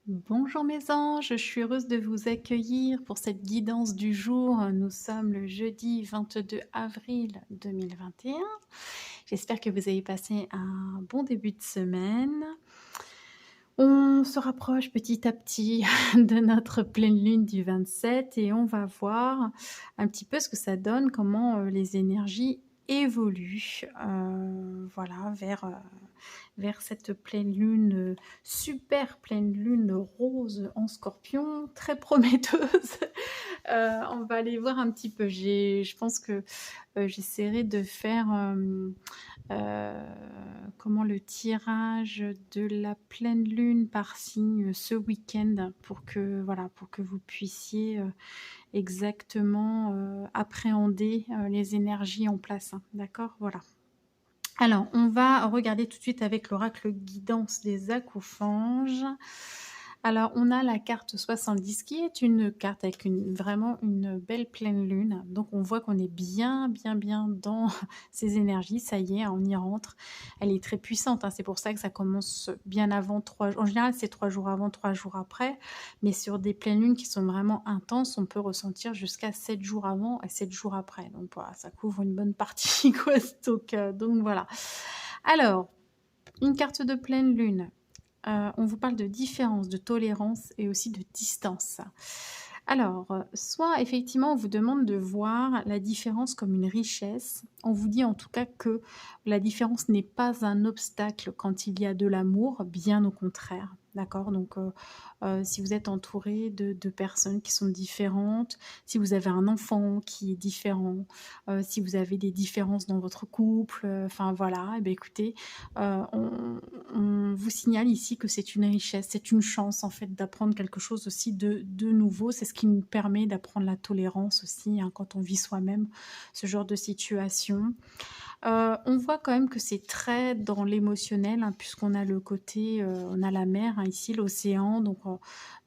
Bonjour mes anges, je suis heureuse de vous accueillir pour cette guidance du jour. Nous sommes le jeudi 22 avril 2021. J'espère que vous avez passé un bon début de semaine. On se rapproche petit à petit de notre pleine lune du 27 et on va voir un petit peu ce que ça donne, comment les énergies évoluent voilà, vers cette pleine lune, super pleine lune rose en scorpion, très prometteuse. On va aller voir un petit peu. Je pense que j'essaierai de faire Heu, comment le tirage de la pleine lune par signe, ce week-end pour que voilà, pour que vous puissiez, exactement, appréhender, les énergies en place, hein. D'accord? Voilà. Alors, on va regarder tout de suite avec l'oracle guidance des acouphonges. Alors, on a la carte 70 qui est une carte avec vraiment une belle pleine lune. Donc, on voit qu'on est bien, bien, bien dans ces énergies. Ça y est, on y rentre. Elle est très puissante, hein. C'est pour ça que ça commence bien avant 3 jours. En général, c'est 3 jours avant, 3 jours après. Mais sur des pleines lunes qui sont vraiment intenses, on peut ressentir jusqu'à 7 jours avant et 7 jours après. Donc, voilà, ça couvre une bonne partie, quoi. Donc voilà. Alors, une carte de pleine lune. On vous parle de différence, de tolérance et aussi de distance. Alors, soit effectivement on vous demande de voir la différence comme une richesse. On vous dit en tout cas que la différence n'est pas un obstacle quand il y a de l'amour, bien au contraire. D'accord? Donc, si vous êtes entouré de personnes qui sont différentes, si vous avez un enfant qui est différent, si vous avez des différences dans votre couple, enfin voilà, et beh, écoutez, on vous signale ici que c'est une richesse, c'est une chance en fait d'apprendre quelque chose aussi de nouveau. C'est ce qui nous permet d'apprendre la tolérance aussi, hein, quand on vit soi-même ce genre de situation. On voit quand même que c'est très dans l'émotionnel, hein, puisqu'on a le côté, on a la mer, hein, ici, l'océan, donc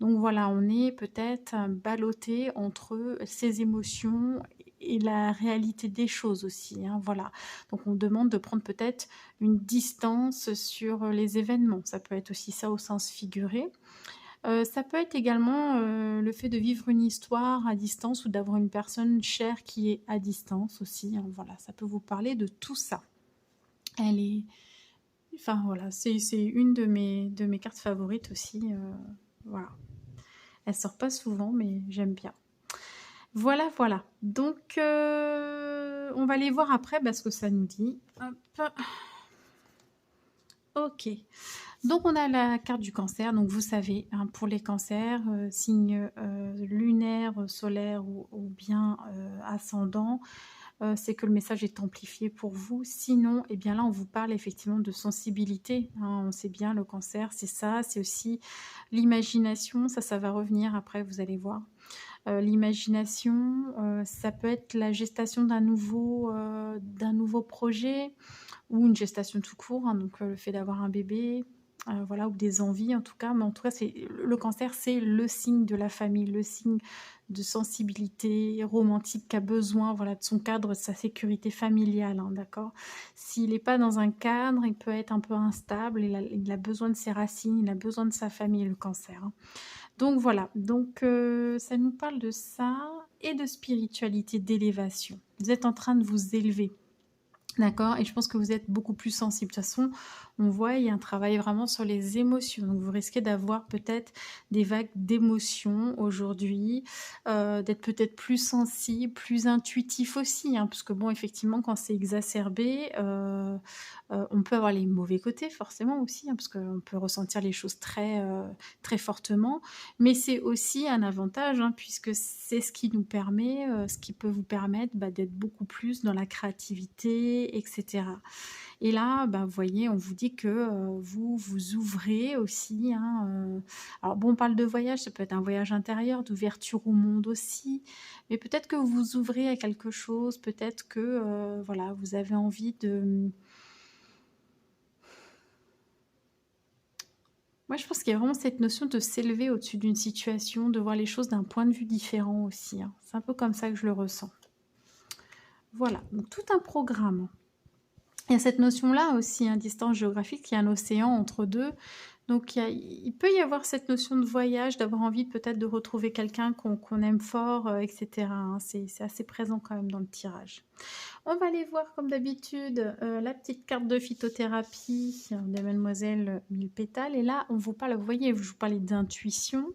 voilà, on est peut-être, ballottés entre ces émotions et la réalité des choses aussi, hein, voilà. Donc on demande de prendre peut-être une distance sur, les événements. Ça peut être aussi ça au sens figuré. Ça peut être également, le fait de vivre une histoire à distance ou d'avoir une personne chère qui est à distance aussi, hein, voilà, ça peut vous parler de tout ça. Elle est enfin voilà, c'est une de mes cartes favorites aussi, voilà. Elle sort pas souvent mais j'aime bien. Voilà, voilà. Donc on va aller voir après, bah, ce que ça nous dit. Hop. OK. Donc on a la carte du cancer, donc vous savez, hein, pour les cancers, signes, lunaires, solaires ou bien, ascendants, c'est que le message est amplifié pour vous. Sinon, eh bien là, on vous parle effectivement de sensibilité, hein. On sait bien le cancer, c'est ça, c'est aussi l'imagination, ça va revenir après, vous allez voir. L'imagination, ça peut être la gestation d'un nouveau projet ou une gestation tout court, hein, donc le fait d'avoir un bébé, voilà, ou des envies en tout cas, mais en tout cas, c'est le cancer, c'est le signe de la famille, le signe de sensibilité romantique qui a besoin, voilà, de son cadre, de sa sécurité familiale, hein, d'accord? S'il n'est pas dans un cadre, il peut être un peu instable, il a besoin de ses racines, il a besoin de sa famille, le cancer, hein. Donc voilà, donc ça nous parle de ça et de spiritualité, d'élévation. Vous êtes en train de vous élever. D'accord, et je pense que vous êtes beaucoup plus sensible. De toute façon, on voit, il y a un travail vraiment sur les émotions. Donc vous risquez d'avoir peut-être des vagues d'émotions aujourd'hui, d'être peut-être plus sensible, plus intuitif aussi, hein, parce que bon, effectivement, quand c'est exacerbé, on peut avoir les mauvais côtés forcément aussi, hein, parce qu'on peut ressentir les choses très, très fortement. Mais c'est aussi un avantage, hein, puisque c'est ce qui nous permet, ce qui peut vous permettre, bah, d'être beaucoup plus dans la créativité et cetera. Et là, bah, vous voyez, on vous dit que, vous vous ouvrez aussi, hein, alors bon, on parle de voyage, ça peut être un voyage intérieur, d'ouverture au monde aussi, mais peut-être que vous vous ouvrez à quelque chose, peut-être que, voilà, vous avez envie de moi, je pense qu'il y a vraiment cette notion de s'élever au-dessus d'une situation, de voir les choses d'un point de vue différent aussi, hein. C'est un peu comme ça que je le ressens. Voilà, donc tout un programme. Il y a cette notion-là aussi, hein, distance géographique, il y a un océan entre deux. Donc il peut y avoir cette notion de voyage, d'avoir envie peut-être de retrouver quelqu'un qu'on aime fort, et cetera, hein. C'est assez présent quand même dans le tirage. On va aller voir comme d'habitude, la petite carte de phytothérapie de mademoiselle Mille Pétales et là on vous parle, vous voyez, je vous parlais d'intuition.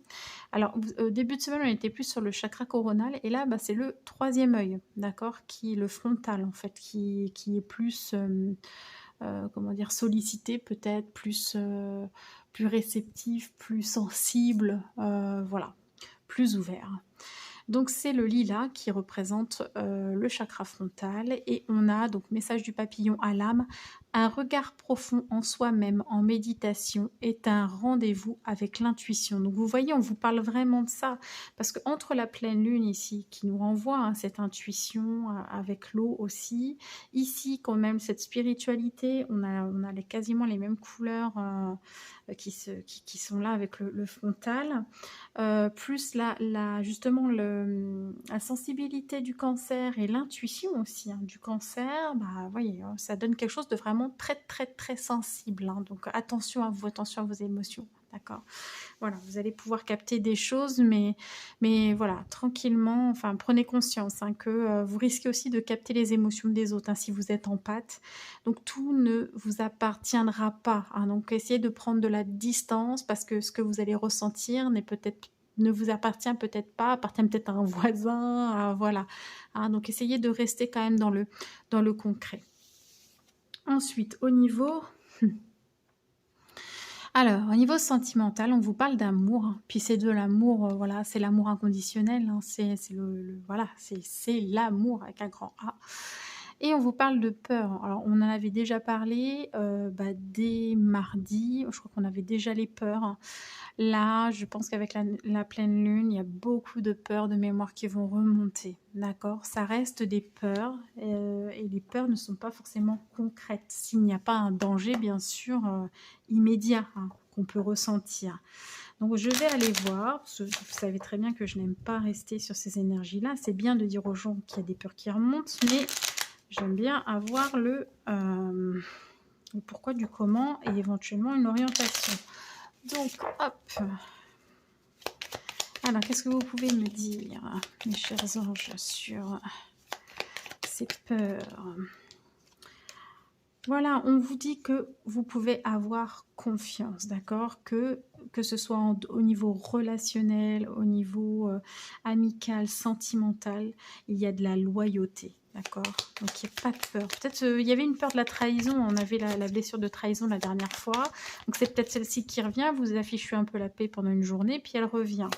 Alors début de semaine, on était plus sur le chakra coronal et là, bah, c'est le 3e œil, d'accord? Qui est le frontal en fait, qui est plus, comment dire? Sollicité peut-être, plus réceptif, plus sensible, voilà, plus ouvert. Donc c'est le lilas qui représente le chakra frontal et on a donc message du papillon à l'âme, un regard profond en soi-même en méditation est un rendez-vous avec l'intuition. Donc vous voyez, on vous parle vraiment de ça parce que entre la pleine lune ici qui nous renvoie hein, cette intuition avec l'eau aussi, ici quand même cette spiritualité, on a quasiment les mêmes couleurs qui sont là avec le frontal. Plus justement la sensibilité du cancer et l'intuition aussi hein, du cancer, bah, vous voyez, hein, ça donne quelque chose de vraiment très, très, très sensible. Hein. Donc attention à vous, attention à vos émotions. D'accord. Voilà, vous allez pouvoir capter des choses, mais voilà, tranquillement, enfin, prenez conscience hein, que vous risquez aussi de capter les émotions des autres hein, si vous êtes en pâte. Donc, tout ne vous appartiendra pas. Hein, donc, essayez de prendre de la distance parce que ce que vous allez ressentir ne vous appartient peut-être pas, appartient peut-être à un voisin, voilà. Hein, donc, essayez de rester quand même dans le concret. Ensuite, au niveau... Alors, au niveau sentimental, on vous parle d'amour, hein. Puis c'est de l'amour, voilà, c'est l'amour inconditionnel, hein. C'est voilà, c'est l'amour avec un grand A. Et on vous parle de peur. Alors, on en avait déjà parlé bah, dès mardi. Je crois qu'on avait déjà les peurs. Hein. Là, je pense qu'avec la pleine lune, il y a beaucoup de peurs de mémoire qui vont remonter. D'accord? Ça reste des peurs et les peurs ne sont pas forcément concrètes. S'il n'y a pas un danger, bien sûr, immédiat hein, qu'on peut ressentir. Donc, je vais aller voir, parce que vous savez très bien que je n'aime pas rester sur ces énergies-là. C'est bien de dire aux gens qu'il y a des peurs qui remontent, mais j'aime bien avoir le pourquoi du comment et éventuellement une orientation. Donc, hop. Alors, qu'est-ce que vous pouvez me dire, mes chers anges, sur ces peurs? Voilà, on vous dit que vous pouvez avoir confiance, d'accord? Que ce soit au niveau relationnel, au niveau amical, sentimental, il y a de la loyauté, d'accord? Donc, il n'y a pas de peur. Peut-être il y avait une peur de la trahison, on avait la blessure de trahison la dernière fois. Donc, c'est peut-être celle-ci qui revient, vous affichez un peu la paix pendant une journée, puis elle revient.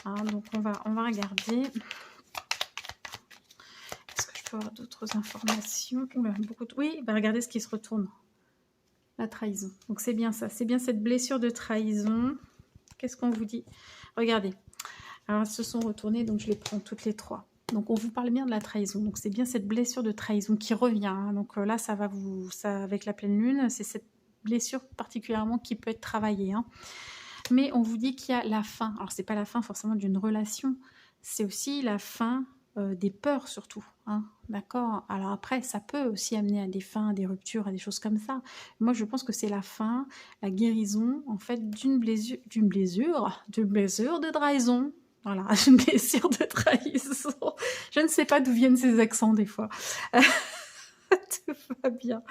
Hein, donc, on va regarder... avoir d'autres informations. Oula, oui, bah regardez ce qui se retourne. La trahison. Donc c'est bien ça. C'est bien cette blessure de trahison. Qu'est-ce qu'on vous dit? Regardez. Alors elles se sont retournées, donc je les prends toutes les trois. Donc on vous parle bien de la trahison. Donc c'est bien cette blessure de trahison qui revient. Hein. Donc là, ça va avec la pleine lune, c'est cette blessure particulièrement qui peut être travaillée. Hein. Mais on vous dit qu'il y a la fin. Alors c'est pas la fin forcément d'une relation. C'est aussi la fin des peurs surtout, hein, d'accord? Alors après, ça peut aussi amener à des fins, à des ruptures, à des choses comme ça. Moi, je pense que c'est la fin, la guérison, en fait, d'une blessure de trahison. Voilà, une blessure de trahison. Je ne sais pas d'où viennent ces accents des fois. Tout va bien.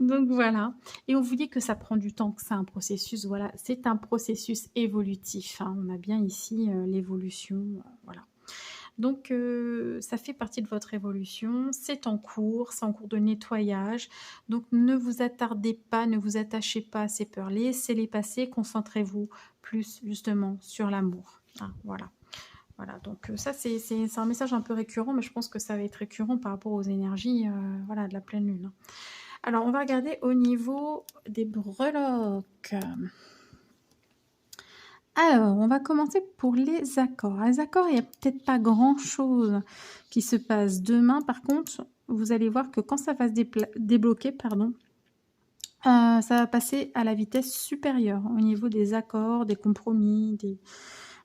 Donc voilà. Et on vous dit que ça prend du temps, que c'est un processus. Voilà, c'est un processus évolutif. Hein. On a bien ici l'évolution. Voilà. Donc, ça fait partie de votre évolution, c'est en cours de nettoyage. Donc, ne vous attardez pas, ne vous attachez pas à ces peurs, laissez-les passer, concentrez-vous plus justement sur l'amour. Ah, voilà. Voilà, donc ça c'est un message un peu récurrent, mais je pense que ça va être récurrent par rapport aux énergies voilà, de la pleine lune. Alors, on va regarder au niveau des breloques. Alors, on va commencer pour les accords. Les accords, il n'y a peut-être pas grand-chose qui se passe demain. Par contre, vous allez voir que quand ça va se débloquer, pardon, ça va passer à la vitesse supérieure au niveau des accords, des compromis,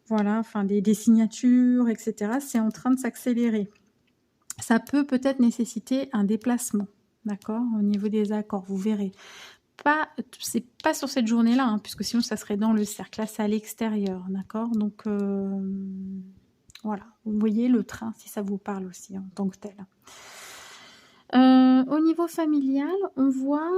voilà, enfin des signatures, etc. C'est en train de s'accélérer. Ça peut peut-être nécessiter un déplacement, d'accord, au niveau des accords, vous verrez. c'est pas sur cette journée-là, hein, puisque sinon ça serait dans le cercle. Là, c'est à l'extérieur, d'accord? Donc, voilà. Vous voyez le train, si ça vous parle aussi, en tant que tel. Au niveau familial, on voit,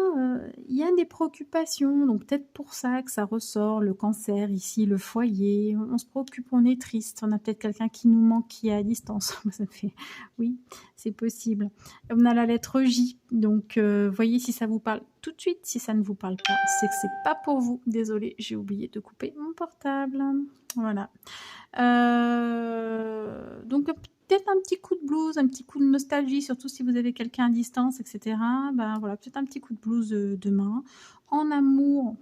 il y a des préoccupations, donc peut-être pour ça que ça ressort, le cancer ici, le foyer, on se préoccupe, on est triste, on a peut-être quelqu'un qui nous manque, qui est à distance. Moi, ça me fait oui, c'est possible. On a la lettre J, donc voyez si ça vous parle tout de suite. Si ça ne vous parle pas, c'est que c'est pas pour vous. Désolée, j'ai oublié de couper mon portable. Voilà. Donc peut-être un petit coup de blues, un petit coup de nostalgie, surtout si vous avez quelqu'un à distance, et cetera. Ben, voilà, peut-être un petit coup de blues, demain. En amour,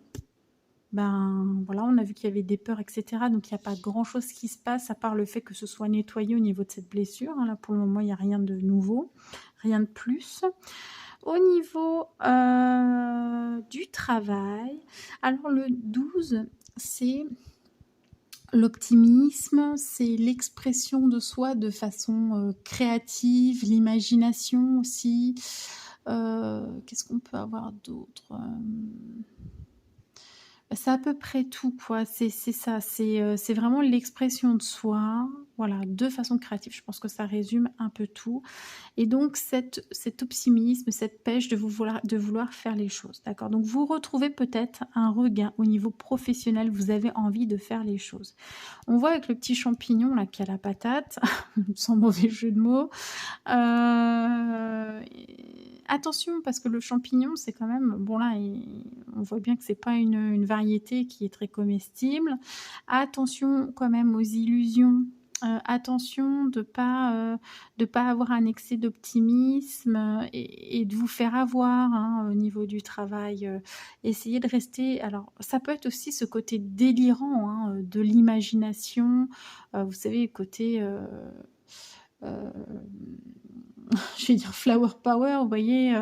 ben, voilà, on a vu qu'il y avait des peurs, et cetera. Donc il y a pas grand-chose qui se passe à part le fait que ce soit nettoyé au niveau de cette blessure, hein. Là, pour le moment, il y a rien de nouveau, rien de plus. Au niveau, du travail, alors le 12, c'est l'optimisme, c'est l'expression de soi de façon, créative, l'imagination aussi. Qu'est-ce qu'on peut avoir d'autre? C'est à peu près tout, quoi. C'est ça, c'est vraiment l'expression de soi, voilà, de façon créative. Je pense que ça résume un peu tout. Et donc cet optimisme, cette pêche de vouloir faire les choses, d'accord? Donc vous retrouvez peut-être un regain au niveau professionnel, vous avez envie de faire les choses. On voit avec le petit champignon là qui a la patate, sans mauvais jeu de mots. Attention parce que le champignon c'est quand même bon là on voit bien que c'est pas une variété qui est très comestible. Attention quand même aux illusions. Attention de pas avoir un excès d'optimisme et de vous faire avoir, hein, au niveau du travail. Essayez de rester alors ça peut être aussi ce côté délirant, hein, de l'imagination, vous savez côté, je vais dire flower power, vous voyez,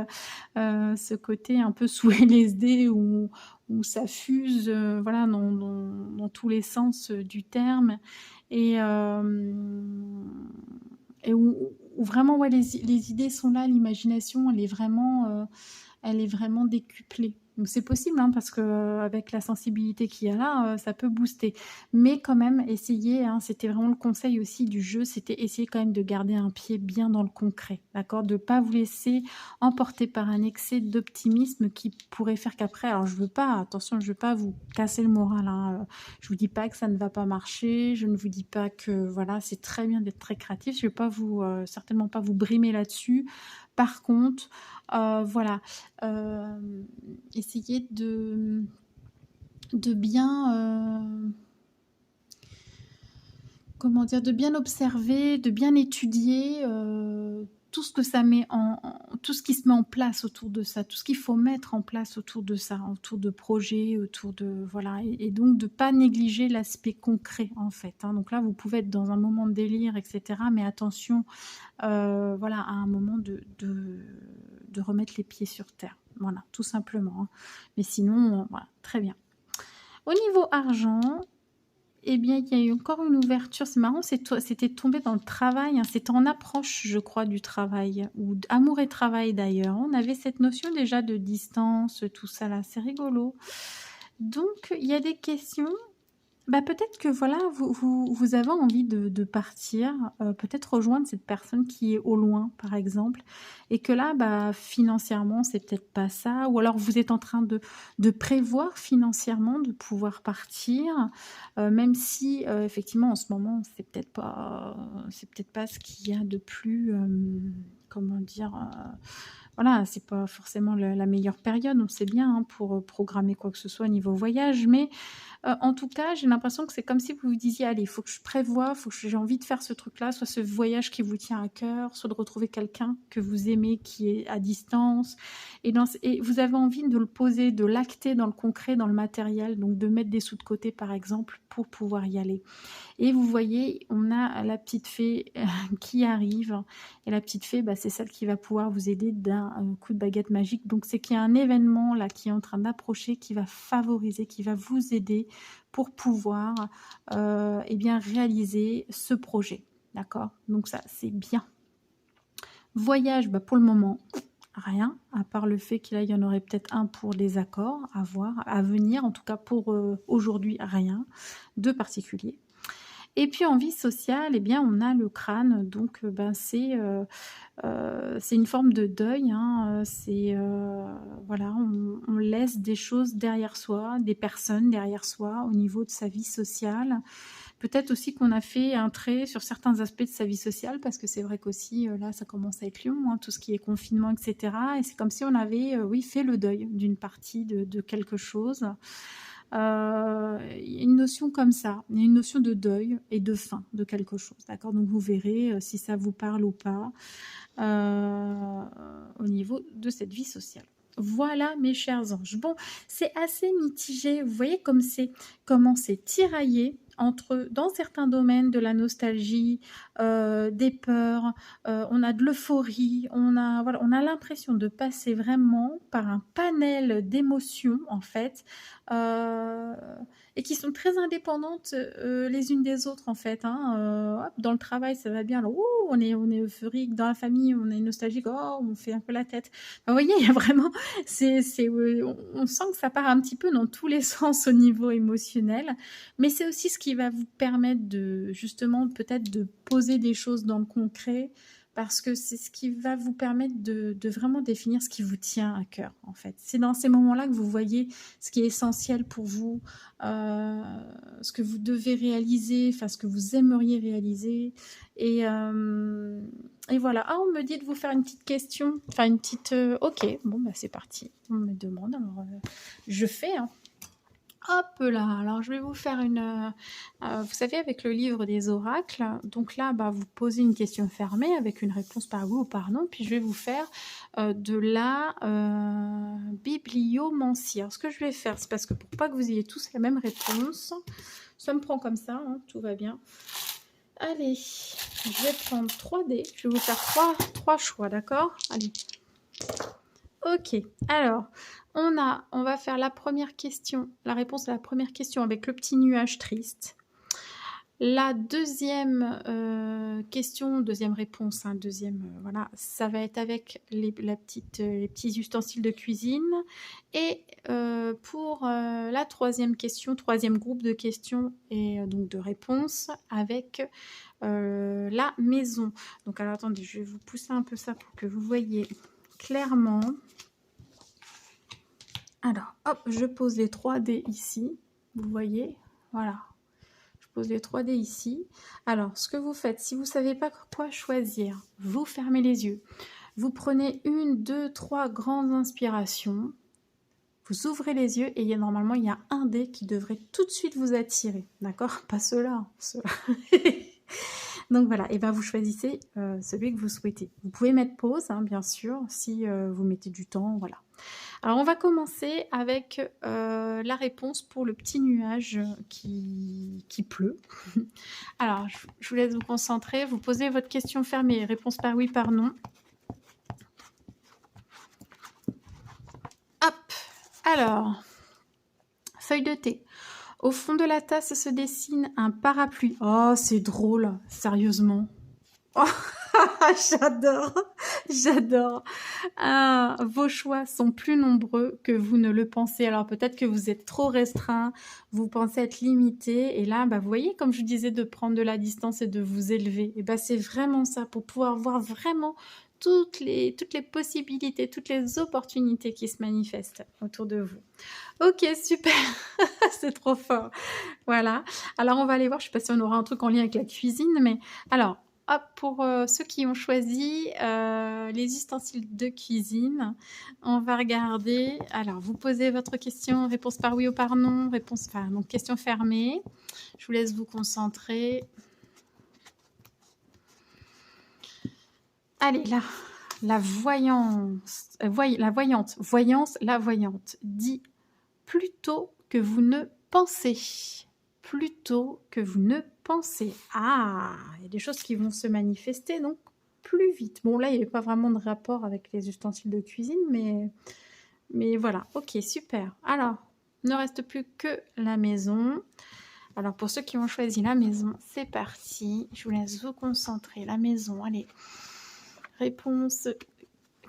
ce côté un peu sous LSD où ça fuse, voilà, dans tous les sens, du terme et où vraiment, ouais, les idées sont là, l'imagination, elle est vraiment décuplée. Donc c'est possible, hein, parce qu'avec la sensibilité qu'il y a là, ça peut booster. Mais quand même, essayez, hein, c'était vraiment le conseil aussi du jeu, c'était essayer quand même de garder un pied bien dans le concret, d'accord? De ne pas vous laisser emporter par un excès d'optimisme qui pourrait faire qu'après alors je veux pas, attention, je veux pas vous casser le moral, hein, je vous dis pas que ça ne va pas marcher, je ne vous dis pas que voilà, c'est très bien d'être très créatif, je vais pas vous, certainement pas vous brimer là-dessus. Par contre, voilà, essayez de bien, comment dire? De bien observer, de bien étudier, tout ce que ça met tout ce qui se met en place autour de ça, tout ce qu'il faut mettre en place autour de ça, autour de projets, autour de voilà et donc de pas négliger l'aspect concret, en fait, hein. Donc là, vous pouvez être dans un moment de délire et cetera, mais attention, voilà, à un moment de remettre les pieds sur terre. Voilà, tout simplement, hein. Mais sinon, voilà, très bien. Au niveau argent, eh bien, il y a eu encore une ouverture. C'est marrant, c'était tombé dans le travail, hein. C'était en approche, je crois, du travail ou amour et travail d'ailleurs. On avait cette notion déjà de distance, tout ça là, c'est rigolo. Donc, il y a des questions. Bah, peut-être que voilà, vous avez envie de partir, peut-être rejoindre cette personne qui est au loin, par exemple et que là, bah, financièrement, c'est peut-être pas ça ou alors vous êtes en train de prévoir financièrement de pouvoir partir, même si, effectivement, en ce moment, c'est peut-être pas ce qu'il y a de plus, comment dire? Voilà, c'est pas forcément la meilleure période, on sait bien, hein, pour, programmer quoi que ce soit au niveau voyage mais en tout cas, j'ai l'impression que c'est comme si vous vous disiez: «Allez, il faut que je prévoie, faut que j'ai envie de faire ce truc-là», soit ce voyage qui vous tient à cœur, soit de retrouver quelqu'un que vous aimez qui est à distance et vous avez envie de le poser, de l'acter dans le concret, dans le matériel, donc de mettre des sous de côté, par exemple, pour pouvoir y aller. Et vous voyez, on a la petite fée qui arrive et la petite fée, bah, c'est celle qui va pouvoir vous aider d'un coup de baguette magique. Donc c'est qu'il y a un événement là qui est en train d'approcher, qui va favoriser, qui va vous aider pour pouvoir, eh bien réaliser ce projet. D'accord? Donc ça, c'est bien. Voyage, bah, pour le moment, rien, à part le fait qu'il y en aurait peut-être un pour les accords à voir, à venir, en tout cas pour aujourd'hui, rien de particulier. Et puis en vie sociale, eh bien, on a le crâne, donc ben, c'est une forme de deuil, hein, voilà, on laisse des choses derrière soi, des personnes derrière soi au niveau de sa vie sociale. Peut-être aussi qu'on a fait un trait sur certains aspects de sa vie sociale, parce que c'est vrai qu'aussi, là, ça commence à être long, hein, tout ce qui est confinement, et cetera, et c'est comme si on avait, oui, fait le deuil d'une partie de quelque chose. Il y a une notion comme ça, il y a une notion de deuil et de fin de quelque chose, d'accord? Donc vous verrez, si ça vous parle ou pas, au niveau de cette vie sociale. Voilà mes chers anges. Bon, c'est assez mitigé. Vous voyez comment c'est tiraillé entre, dans certains domaines, de la nostalgie, des peurs, on a de l'euphorie, voilà, on a l'impression de passer vraiment par un panel d'émotions, en fait, euh, et qui sont très indépendantes les unes des autres, en fait, hein. Hop, dans le travail, ça va bien. Alors, ouh, on est euphorique. Dans la famille, on est nostalgique. Oh, on fait un peu la tête. Enfin, vous voyez, il y a vraiment, on sent que ça part un petit peu dans tous les sens au niveau émotionnel, mais c'est aussi ce qui va vous permettre de, justement, peut-être de poser des choses dans le concret, parce que c'est ce qui va vous permettre de vraiment définir ce qui vous tient à cœur, en fait. C'est dans ces moments-là que vous voyez ce qui est essentiel pour vous, euh, ce que vous devez réaliser, enfin ce que vous aimeriez réaliser. Et, euh, et voilà. Ah, on me dit de vous faire une petite question, enfin une petite... ok, bon, bah c'est parti. On me demande, alors je fais, hein. Hop là, alors je vais vous faire vous savez, avec le livre des oracles, donc là, bah, vous posez une question fermée avec une réponse par oui ou par non, puis je vais vous faire de la bibliomancie. Alors ce que je vais faire, c'est parce que pour pas que vous ayez tous la même réponse, ça me prend comme ça, hein, tout va bien. Allez, je vais prendre 3 dés, je vais vous faire trois choix, d'accord? Allez. Ok, alors, on va faire la première question, la réponse à la première question avec le petit nuage triste. La deuxième question, deuxième réponse, hein, voilà, ça va être avec les petits ustensiles de cuisine. Et pour la troisième question, troisième groupe de questions et donc de réponses avec la maison. Donc alors attendez, je vais vous pousser un peu ça pour que vous voyez clairement. Alors, hop, je pose les 3 dés ici. Vous voyez, voilà. Je pose les 3 dés ici. Alors, ce que vous faites, si vous ne savez pas quoi choisir, vous fermez les yeux. Vous prenez 1, 2, 3 grandes inspirations. Vous ouvrez les yeux et normalement, il y a un dé qui devrait tout de suite vous attirer. D'accord? Pas ceux-là. Donc voilà, et ben vous choisissez celui que vous souhaitez. Vous pouvez mettre pause, hein, bien sûr, si vous mettez du temps, voilà. Alors on va commencer avec la réponse pour le petit nuage qui pleut. Alors je vous laisse vous concentrer, vous posez votre question fermée, réponse par oui, par non. Hop, alors, feuille de thé. Au fond de la tasse se dessine un parapluie. Oh, c'est drôle, sérieusement. Oh, j'adore, j'adore. Ah, vos choix sont plus nombreux que vous ne le pensez. Alors peut-être que vous êtes trop restreint, vous pensez être limité. Et là, bah, vous voyez, comme je vous disais, de prendre de la distance et de vous élever. Et bah, c'est vraiment ça, pour pouvoir voir vraiment toutes les possibilités, toutes les opportunités qui se manifestent autour de vous. Ok, super, c'est trop fort. Voilà, alors on va aller voir, je ne sais pas si on aura un truc en lien avec la cuisine, mais alors, hop, pour ceux qui ont choisi les ustensiles de cuisine, on va regarder. Alors, vous posez votre question, réponse par oui ou par non, donc question fermée. Je vous laisse vous concentrer. Allez, là, la voyance dit plutôt que vous ne pensez. Plutôt que vous ne pensez. Ah, il y a des choses qui vont se manifester, donc plus vite. Bon, là, il n'y avait pas vraiment de rapport avec les ustensiles de cuisine, mais voilà. Ok, super. Alors, il ne reste plus que la maison. Alors, pour ceux qui ont choisi la maison, c'est parti. Je vous laisse vous concentrer. La maison, allez. Réponse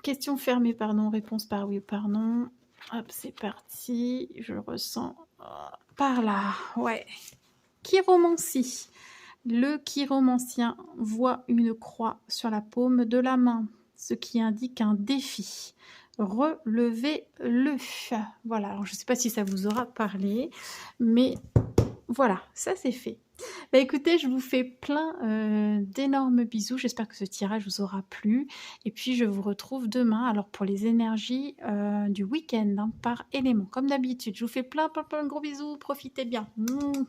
Question fermée, pardon. Réponse par oui ou par non. Hop, c'est parti. Je le ressens par là. Ouais. Chiromancie. Le chiromancien voit une croix sur la paume de la main, ce qui indique un défi. Relevez-le. Voilà, alors je ne sais pas si ça vous aura parlé, mais voilà, ça c'est fait. Bah écoutez, je vous fais plein d'énormes bisous. J'espère que ce tirage vous aura plu. Et puis je vous retrouve demain, alors pour les énergies du week-end, hein, par élément, comme d'habitude. Je vous fais plein de gros bisous. Profitez bien. Mouah.